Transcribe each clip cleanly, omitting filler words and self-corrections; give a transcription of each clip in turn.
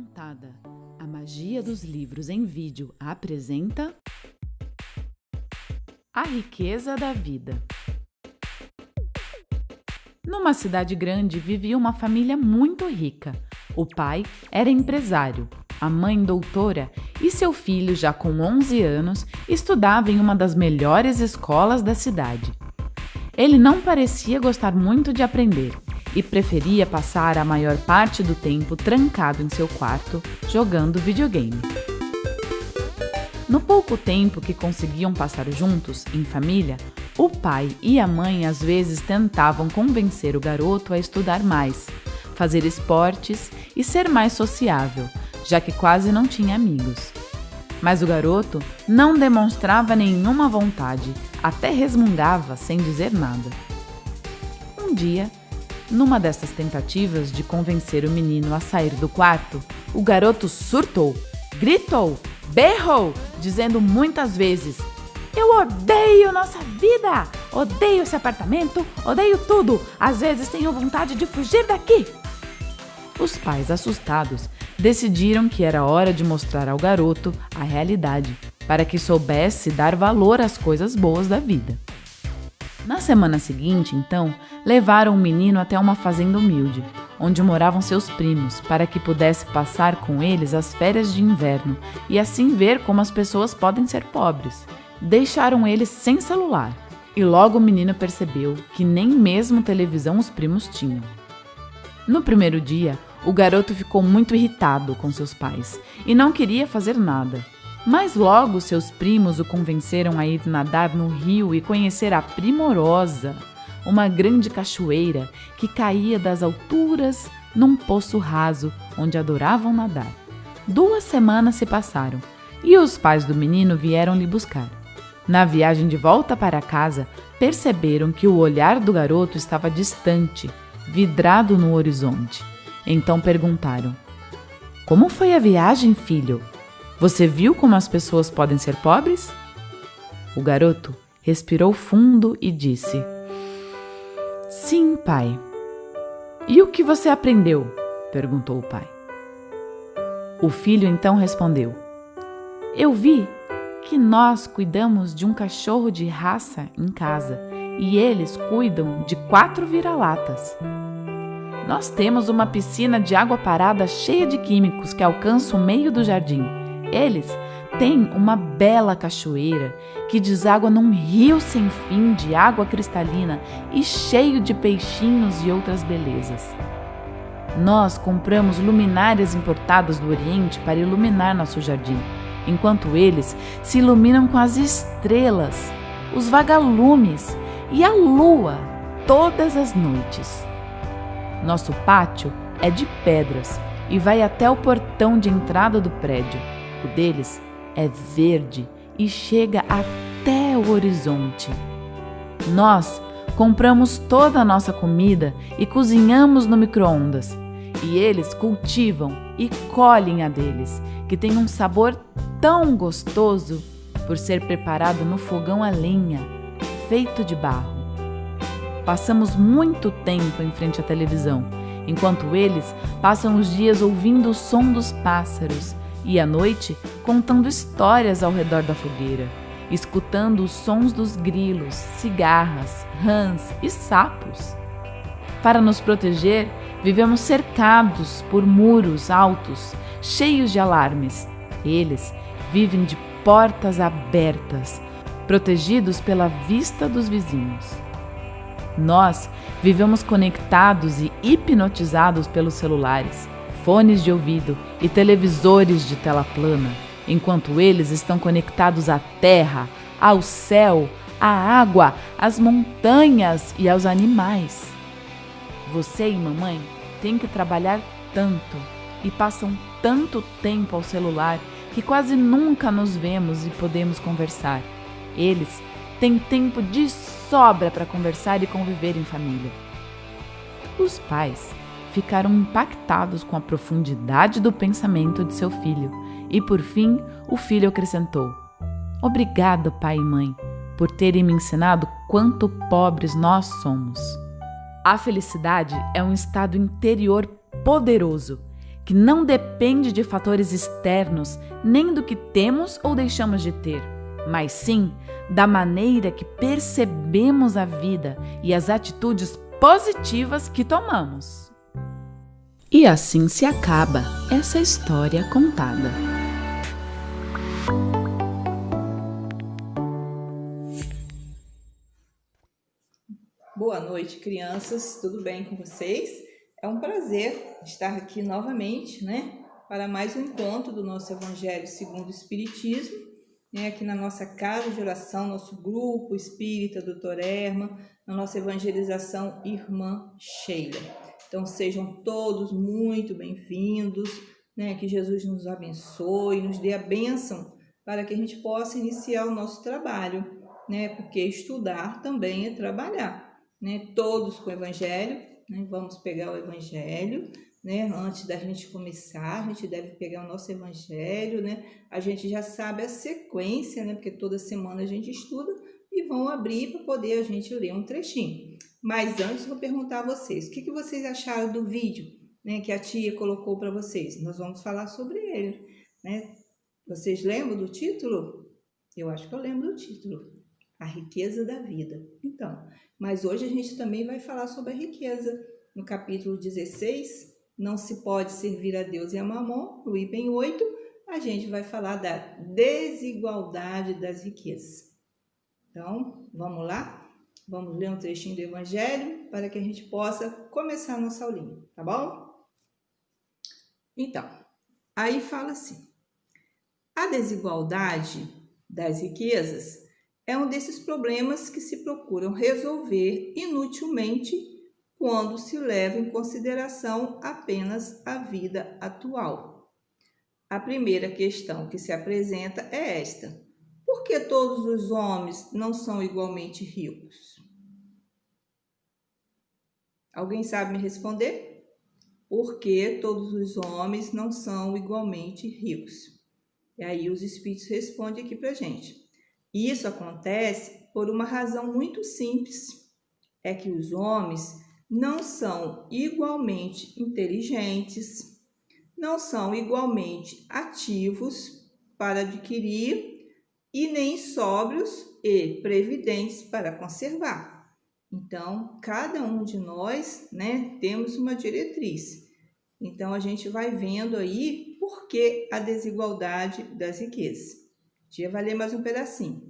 Contada. A magia dos livros em vídeo apresenta A Riqueza da Vida. Numa cidade grande vivia uma família muito rica. O pai era empresário, a mãe doutora e seu filho, já com 11 anos, estudava em uma das melhores escolas da cidade. Ele não parecia gostar muito de aprender e preferia passar a maior parte do tempo trancado em seu quarto, jogando videogame. No pouco tempo que conseguiam passar juntos, em família, o pai e a mãe às vezes tentavam convencer o garoto a estudar mais, fazer esportes e ser mais sociável, já que quase não tinha amigos. Mas o garoto não demonstrava nenhuma vontade, até resmungava sem dizer nada. Um dia, numa dessas tentativas de convencer o menino a sair do quarto, o garoto surtou, gritou, berrou, dizendo muitas vezes: "Eu odeio nossa vida! Odeio esse apartamento! Odeio tudo! Às vezes tenho vontade de fugir daqui!" Os pais, assustados, decidiram que era hora de mostrar ao garoto a realidade, para que soubesse dar valor às coisas boas da vida. Na semana seguinte, então, levaram o menino até uma fazenda humilde, onde moravam seus primos, para que pudesse passar com eles as férias de inverno e assim ver como as pessoas podem ser pobres. Deixaram eles sem celular, e logo o menino percebeu que nem mesmo televisão os primos tinham. No primeiro dia, o garoto ficou muito irritado com seus pais e não queria fazer nada. Mas logo seus primos o convenceram a ir nadar no rio e conhecer a Primorosa, uma grande cachoeira que caía das alturas num poço raso onde adoravam nadar. 2 semanas se passaram e os pais do menino vieram lhe buscar. Na viagem de volta para casa, perceberam que o olhar do garoto estava distante, vidrado no horizonte. Então perguntaram: "Como foi a viagem, filho? Você viu como as pessoas podem ser pobres?" O garoto respirou fundo e disse: "Sim, pai." "E o que você aprendeu?" perguntou o pai. O filho então respondeu: "Eu vi que nós cuidamos de um cachorro de raça em casa e eles cuidam de 4 vira-latas. Nós temos uma piscina de água parada cheia de químicos que alcança o meio do jardim. Eles têm uma bela cachoeira que deságua num rio sem fim de água cristalina e cheio de peixinhos e outras belezas. Nós compramos luminárias importadas do Oriente para iluminar nosso jardim, enquanto eles se iluminam com as estrelas, os vagalumes e a lua todas as noites. Nosso pátio é de pedras e vai até o portão de entrada do prédio. O deles é verde e chega até o horizonte. Nós compramos toda a nossa comida e cozinhamos no micro-ondas. E eles cultivam e colhem a deles, que tem um sabor tão gostoso por ser preparado no fogão a lenha, feito de barro. Passamos muito tempo em frente à televisão, enquanto eles passam os dias ouvindo o som dos pássaros e à noite contando histórias ao redor da fogueira, escutando os sons dos grilos, cigarras, rãs e sapos. Para nos proteger, vivemos cercados por muros altos, cheios de alarmes. Eles vivem de portas abertas, protegidos pela vista dos vizinhos. Nós vivemos conectados e hipnotizados pelos celulares, fones de ouvido e televisores de tela plana, enquanto eles estão conectados à terra, ao céu, à água, às montanhas e aos animais. Você e mamãe têm que trabalhar tanto e passam tanto tempo ao celular que quase nunca nos vemos e podemos conversar. Eles têm tempo de sobra para conversar e conviver em família." Os pais ficaram impactados com a profundidade do pensamento de seu filho e, por fim, o filho acrescentou: "Obrigado, pai e mãe, por terem me ensinado quanto pobres nós somos." A felicidade é um estado interior poderoso que não depende de fatores externos, nem do que temos ou deixamos de ter, mas sim da maneira que percebemos a vida e as atitudes positivas que tomamos. E assim se acaba essa história contada. Boa noite, crianças, tudo bem com vocês? É um prazer estar aqui novamente, para mais um encontro do nosso Evangelho segundo o Espiritismo, aqui na nossa casa de oração, nosso grupo espírita, Dr. Erma, na nossa evangelização Irmã Sheila. Então, sejam todos muito bem-vindos, que Jesus nos abençoe, nos dê a bênção para que a gente possa iniciar o nosso trabalho, porque estudar também é trabalhar. Todos com o Evangelho, vamos pegar o Evangelho, antes da gente começar, a gente deve pegar o nosso Evangelho, a gente já sabe a sequência, porque toda semana a gente estuda e vão abrir para poder a gente ler um trechinho. Mas antes eu vou perguntar a vocês, o que vocês acharam do vídeo, que a tia colocou para vocês? Nós vamos falar sobre ele, Vocês lembram do título? Eu acho que eu lembro do título. A riqueza da vida. Então, mas hoje a gente também vai falar sobre a riqueza. No capítulo 16, não se pode servir a Deus e a Mamon, no item 8, a gente vai falar da desigualdade das riquezas. Então, vamos lá? Vamos ler um trechinho do Evangelho para que a gente possa começar a nossa aulinha, tá bom? Então, aí fala assim: a desigualdade das riquezas é um desses problemas que se procuram resolver inutilmente quando se leva em consideração apenas a vida atual. A primeira questão que se apresenta é esta: por que todos os homens não são igualmente ricos? Alguém sabe me responder? Por que todos os homens não são igualmente ricos? E aí os espíritos respondem aqui pra gente. Isso acontece por uma razão muito simples, é que os homens não são igualmente inteligentes, não são igualmente ativos para adquirir e nem sóbrios e previdentes para conservar. Então, cada um de nós, temos uma diretriz. Então, a gente vai vendo aí por que a desigualdade das riquezas. Tia vai ler mais um pedacinho.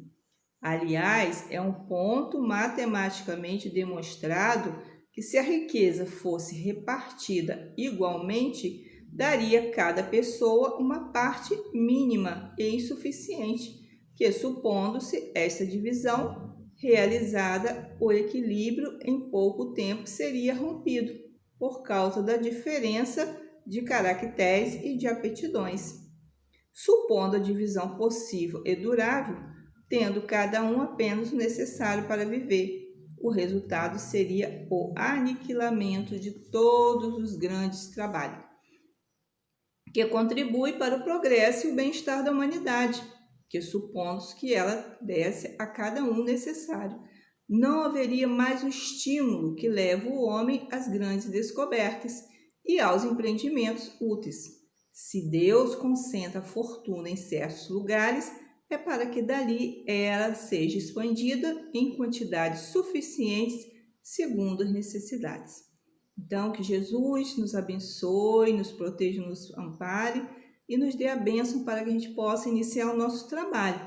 Aliás, é um ponto matematicamente demonstrado que se a riqueza fosse repartida igualmente, daria a cada pessoa uma parte mínima e insuficiente, que supondo-se esta divisão realizada, o equilíbrio em pouco tempo seria rompido, por causa da diferença de caracteres e de aptidões. Supondo a divisão possível e durável, tendo cada um apenas o necessário para viver, o resultado seria o aniquilamento de todos os grandes trabalhos, que contribui para o progresso e o bem-estar da humanidade, que supondo que ela desse a cada um o necessário, não haveria mais o estímulo que leva o homem às grandes descobertas e aos empreendimentos úteis. Se Deus concentra a fortuna em certos lugares, é para que dali ela seja expandida em quantidades suficientes segundo as necessidades. Então, que Jesus nos abençoe, nos proteja, nos ampare e nos dê a bênção para que a gente possa iniciar o nosso trabalho.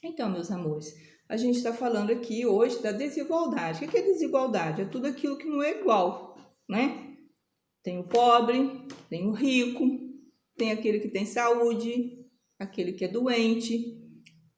Então, meus amores, a gente está falando aqui hoje da desigualdade. O que é desigualdade? É tudo aquilo que não é igual, Tem o pobre, tem o rico, tem aquele que tem saúde, aquele que é doente,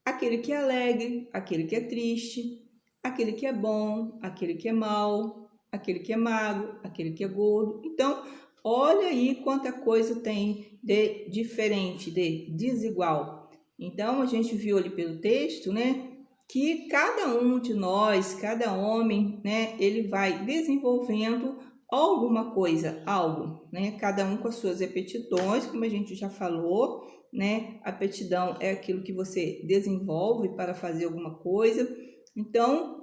aquele que é alegre, aquele que é triste, aquele que é bom, aquele que é mau, aquele que é magro, aquele que é gordo. Então, olha aí quanta coisa tem de diferente, de desigual. Então, a gente viu ali pelo texto, que cada um de nós, cada homem, ele vai desenvolvendo alguma coisa, algo, Cada um com as suas aptidões, como a gente já falou, Aptidão é aquilo que você desenvolve para fazer alguma coisa. Então,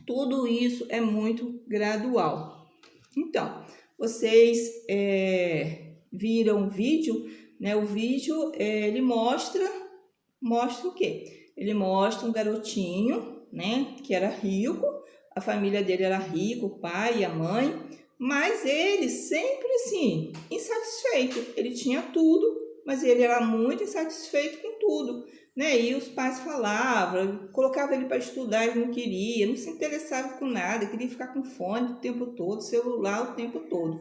tudo isso é muito gradual. Então, vocês viram um vídeo, né? O vídeo ele mostra o quê? Ele mostra um garotinho, né? Que era rico, a família dele era rica, o pai e a mãe, mas ele sempre assim, insatisfeito. Ele tinha tudo, mas ele era muito insatisfeito com tudo, né? E os pais falavam, colocavam ele para estudar, ele não queria, não se interessava com nada, queria ficar com fone o tempo todo, celular o tempo todo.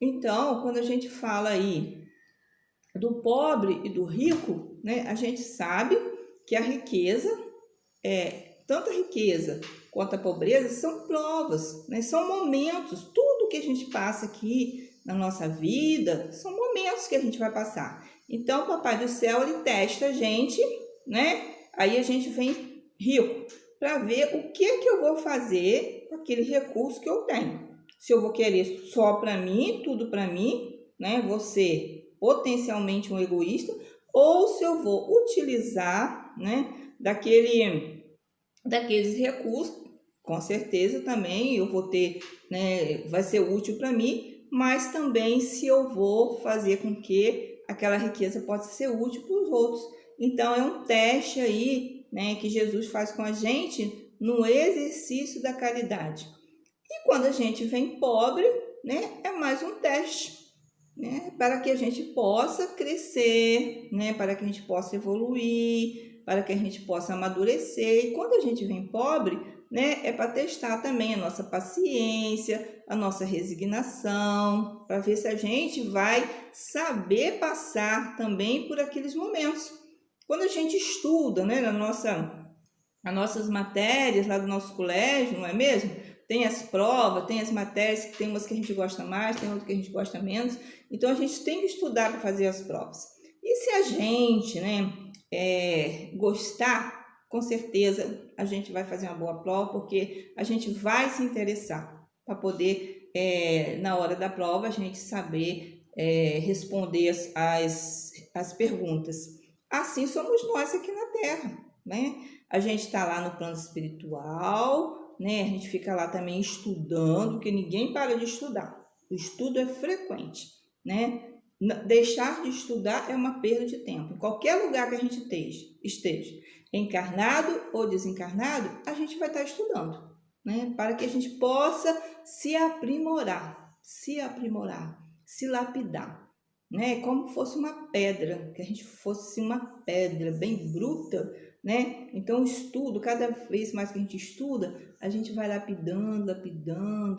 Então, quando a gente fala aí do pobre e do rico, né? A gente sabe que a riqueza, tanto a riqueza quanto a pobreza são provas, né? São momentos, tudo que a gente passa aqui na nossa vida são momentos que a gente vai passar. Então, o Papai do Céu, ele testa a gente, né? Aí a gente vem rico para ver o que eu vou fazer com aquele recurso que eu tenho. Se eu vou querer só para mim, tudo para mim, né? Vou ser potencialmente um egoísta, ou se eu vou utilizar, né? Daqueles recursos, com certeza também eu vou ter, né? Vai ser útil para mim, mas também se eu vou fazer com que aquela riqueza possa ser útil para os outros. Então, é um teste aí, né, que Jesus faz com a gente no exercício da caridade. E quando a gente vem pobre, né, é mais um teste, né, para que a gente possa crescer, né, para que a gente possa evoluir, para que a gente possa amadurecer. E quando a gente vem pobre, né, é para testar também a nossa paciência, a nossa resignação, para ver se a gente vai saber passar também por aqueles momentos. Quando a gente estuda, né, as nossas matérias lá do nosso colégio, não é mesmo? Tem as provas, tem as matérias, tem umas que a gente gosta mais, tem outras que a gente gosta menos. Então, a gente tem que estudar para fazer as provas. E se a gente, né, gostar, com certeza a gente vai fazer uma boa prova, porque a gente vai se interessar para poder, na hora da prova, a gente saber responder as perguntas. Assim somos nós aqui na Terra, né? A gente está lá no plano espiritual, né? A gente fica lá também estudando, porque ninguém para de estudar. O estudo é frequente, né? Deixar de estudar é uma perda de tempo. Em qualquer lugar que a gente esteja, encarnado ou desencarnado, a gente vai estar estudando, né? Para que a gente possa se aprimorar, se lapidar, né? Como fosse uma pedra, que a gente fosse uma pedra bem bruta, né? Então, o estudo, cada vez mais que a gente estuda, a gente vai lapidando,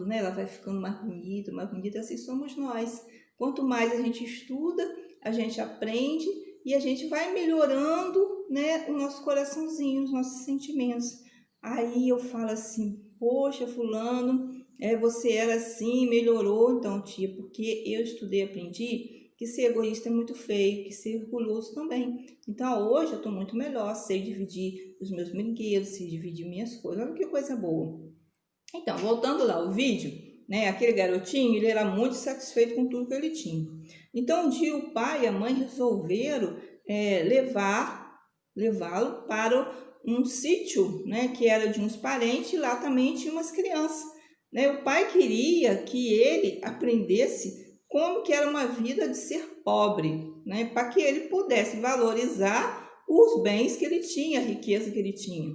né? Ela vai ficando mais bonita, assim somos nós. Quanto mais a gente estuda, a gente aprende e a gente vai melhorando, né, o nosso coraçãozinho, os nossos sentimentos. Aí eu falo assim, poxa, fulano, você era assim, melhorou. Então, tia, porque eu estudei, aprendi que ser egoísta é muito feio, que ser orgulhoso também. Então, hoje eu estou muito melhor, sei dividir os meus brinquedos, sei dividir minhas coisas. Olha que coisa boa. Então, voltando lá ao vídeo, né, aquele garotinho, ele era muito satisfeito com tudo que ele tinha. Então, um dia o pai e a mãe resolveram levá-lo para um sítio, né, que era de uns parentes, e lá também tinha umas crianças, né? O pai queria que ele aprendesse como que era uma vida de ser pobre, né, para que ele pudesse valorizar os bens que ele tinha, a riqueza que ele tinha.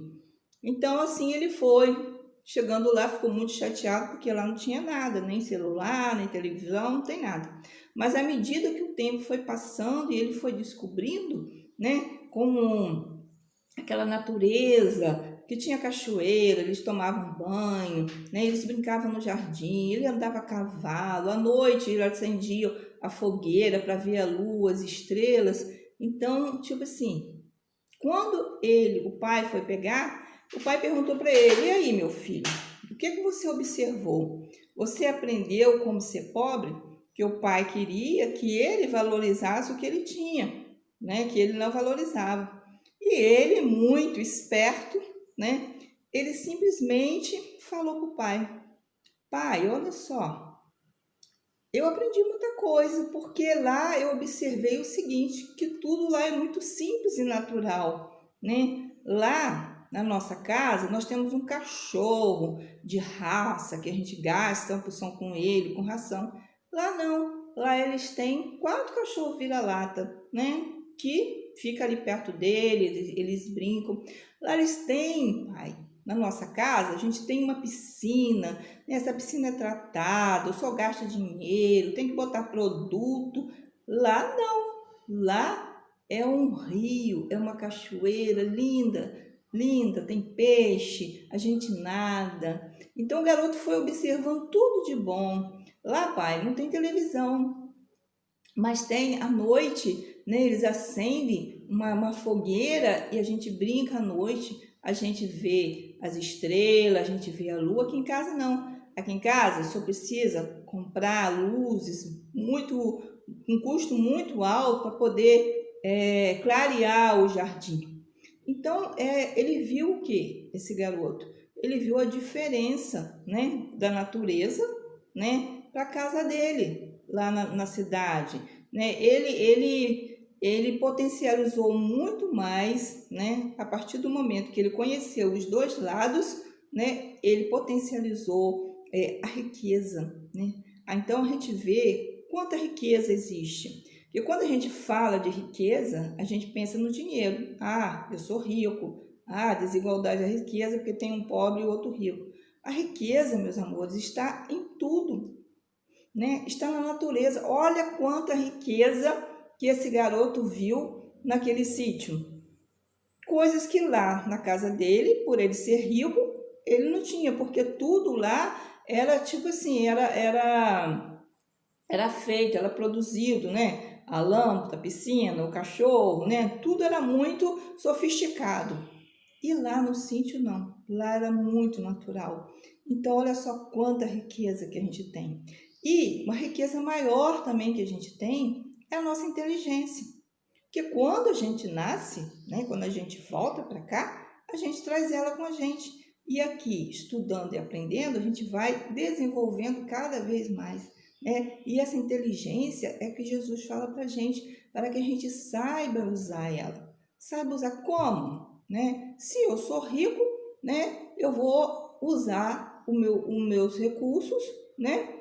Então, assim ele foi. Chegando lá, ficou muito chateado, porque lá não tinha nada, nem celular, nem televisão, não tem nada. Mas à medida que o tempo foi passando e ele foi descobrindo, né, como aquela natureza, que tinha cachoeira, eles tomavam banho, né, eles brincavam no jardim, ele andava a cavalo, à noite ele acendia a fogueira para ver a lua, as estrelas. Então, tipo assim, quando o pai foi pegar, o pai perguntou para ele, e aí, meu filho, o que você observou? Você aprendeu como ser pobre? Que o pai queria que ele valorizasse o que ele tinha, né? Que ele não valorizava. E ele, muito esperto, né? Ele simplesmente falou para o pai, pai, olha só, eu aprendi muita coisa, porque lá eu observei o seguinte, que tudo lá é muito simples e natural, né? Lá na nossa casa, nós temos um cachorro de raça que a gente gasta uma porção com ele, com ração. Lá não. lá eles têm 4 cachorros vira-lata, né? Que fica ali perto deles, eles brincam. Lá eles têm, pai, na nossa casa, a gente tem uma piscina, né? Essa piscina é tratada, só gasta dinheiro, tem que botar produto. Lá não, lá é um rio, é uma cachoeira linda, linda, tem peixe, a gente nada. Então o garoto foi observando tudo de bom. Lá, pai, não tem televisão, mas tem à noite, né? Eles acendem uma fogueira e a gente brinca à noite, a gente vê as estrelas, a gente vê a lua. Aqui em casa não. Aqui em casa só precisa comprar luzes muito, um custo muito alto para poder clarear o jardim. Então, ele viu o que, esse garoto? Ele viu a diferença, né, da natureza, né, para a casa dele, lá na cidade, né? Ele potencializou muito mais, né? A partir do momento que ele conheceu os dois lados, né? Ele potencializou a riqueza, né? Então a gente vê quanta riqueza existe. E quando a gente fala de riqueza, a gente pensa no dinheiro. Ah, eu sou rico. Ah, desigualdade da riqueza porque tem um pobre e outro rico. A riqueza, meus amores, está em tudo, né? Está na natureza. Olha quanta riqueza que esse garoto viu naquele sítio. Coisas que lá na casa dele, por ele ser rico, ele não tinha, porque tudo lá era tipo assim, era feito, era produzido, né? A lâmpada, a piscina, o cachorro, né? Tudo era muito sofisticado. E lá no sítio não, lá era muito natural. Então olha só quanta riqueza que a gente tem. E uma riqueza maior também que a gente tem é a nossa inteligência. Porque quando a gente nasce, né, quando a gente volta para cá, a gente traz ela com a gente. E aqui, estudando e aprendendo, a gente vai desenvolvendo cada vez mais, né? E essa inteligência é que Jesus fala para a gente, para que a gente saiba usar ela. Saiba usar como? Né? Se eu sou rico, né, eu vou usar os meus recursos, né?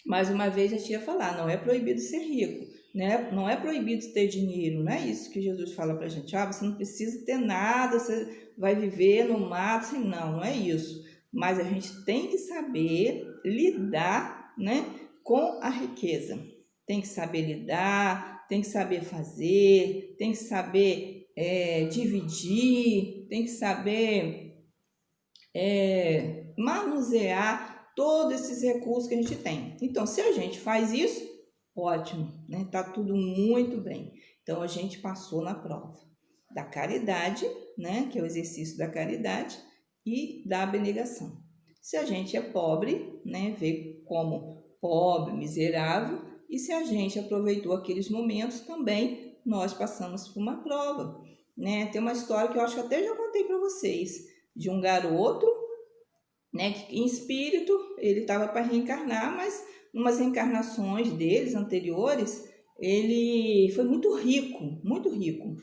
Mais uma vez a tia falar, não é proibido ser rico, né? Não é proibido ter dinheiro, não é isso que Jesus fala pra gente. Ah, você não precisa ter nada, você vai viver no mato, assim, não é isso. Mas a gente tem que saber lidar, né, com a riqueza. Tem que saber lidar, tem que saber fazer, tem que saber dividir, tem que saber manusear todos esses recursos que a gente tem. Então, se a gente faz isso, ótimo, né? Tá tudo muito bem. Então, a gente passou na prova da caridade, né? Que é o exercício da caridade e da abnegação. Se a gente é pobre, né? Vê como pobre, miserável. E se a gente aproveitou aqueles momentos, também nós passamos por uma prova, né? Tem uma história que eu acho que até já contei para vocês, de um garoto, né, que em espírito ele estava para reencarnar, mas umas reencarnações deles anteriores, ele foi muito rico, muito rico.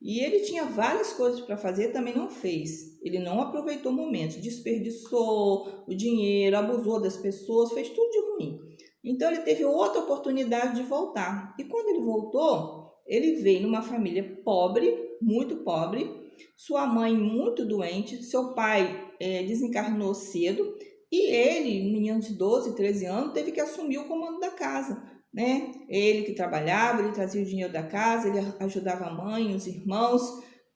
E ele tinha várias coisas para fazer, também não fez. Ele não aproveitou o momento, desperdiçou o dinheiro, abusou das pessoas, fez tudo de ruim. Então ele teve outra oportunidade de voltar. E quando ele voltou, ele veio numa família pobre, muito pobre, sua mãe muito doente, seu pai desencarnou cedo e ele, um menino de 12, 13 anos, teve que assumir o comando da casa, né? Ele que trabalhava, ele trazia o dinheiro da casa, ele ajudava a mãe, os irmãos,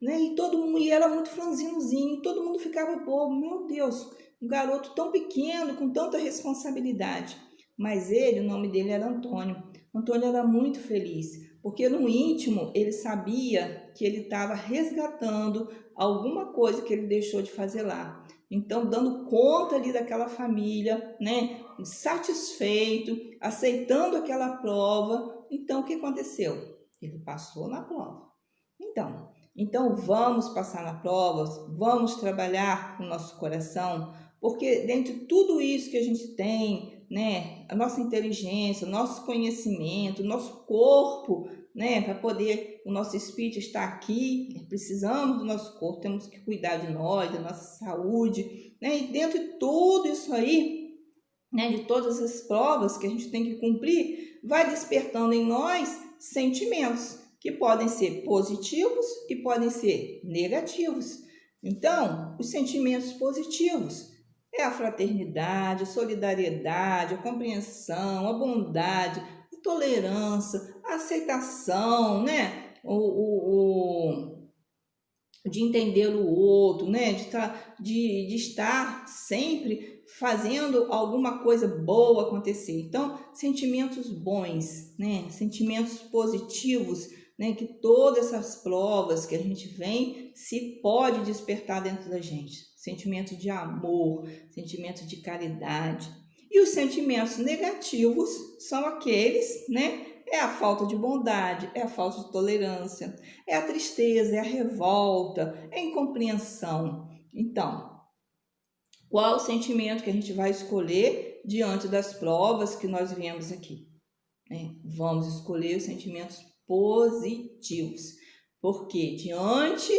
né? E todo mundo, e era muito franzinozinho, todo mundo ficava bobo, meu Deus, um garoto tão pequeno, com tanta responsabilidade. Mas ele, o nome dele era Antônio. Antônio era muito feliz, porque no íntimo ele sabia que ele estava resgatando alguma coisa que ele deixou de fazer lá. Então, dando conta ali daquela família, né, satisfeito, aceitando aquela prova. Então, o que aconteceu? Ele passou na prova. Então vamos passar na prova, vamos trabalhar com o nosso coração, porque dentro de tudo isso que a gente tem, né, a nossa inteligência, o nosso conhecimento, o nosso corpo, né, para poder o nosso espírito estar aqui, precisamos do nosso corpo, temos que cuidar de nós, da nossa saúde, né, e dentro de tudo isso aí, né, de todas as provas que a gente tem que cumprir, vai despertando em nós sentimentos que podem ser positivos e podem ser negativos. Então, os sentimentos positivos é a fraternidade, a solidariedade, a compreensão, a bondade, a tolerância, a aceitação, né? De entender o outro, né? De estar sempre fazendo alguma coisa boa acontecer. Então, sentimentos bons, né? Sentimentos positivos, né? Que todas essas provas que a gente vem se pode despertar dentro da gente. Sentimento de amor, sentimento de caridade. E os sentimentos negativos são aqueles, né? É a falta de bondade, é a falta de tolerância, é a tristeza, é a revolta, é a incompreensão. Então, qual o sentimento que a gente vai escolher diante das provas que nós viemos aqui? Vamos escolher os sentimentos positivos, porque diante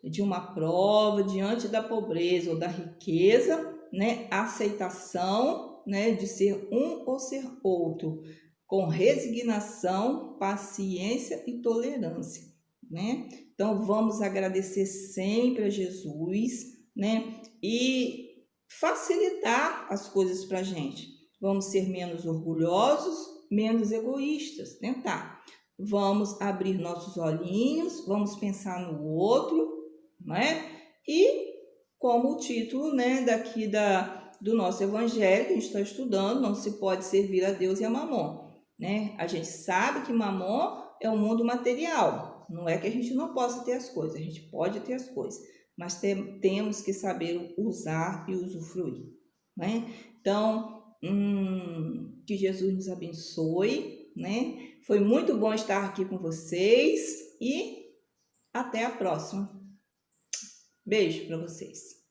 de uma prova, diante da pobreza ou da riqueza, né, a aceitação, né, de ser um ou ser outro, com resignação, paciência e tolerância, né? Então vamos agradecer sempre a Jesus, né? E facilitar as coisas para a gente. Vamos ser menos orgulhosos, menos egoístas, tentar. Vamos abrir nossos olhinhos, vamos pensar no outro, né? E como o título, né, daqui do nosso evangelho que a gente está estudando, não se pode servir a Deus e a Mamon. Né? A gente sabe que Mamon é um mundo material, não é que a gente não possa ter as coisas, a gente pode ter as coisas, mas temos que saber usar e usufruir. Né? Então, que Jesus nos abençoe, né? Foi muito bom estar aqui com vocês e até a próxima. Beijo para vocês.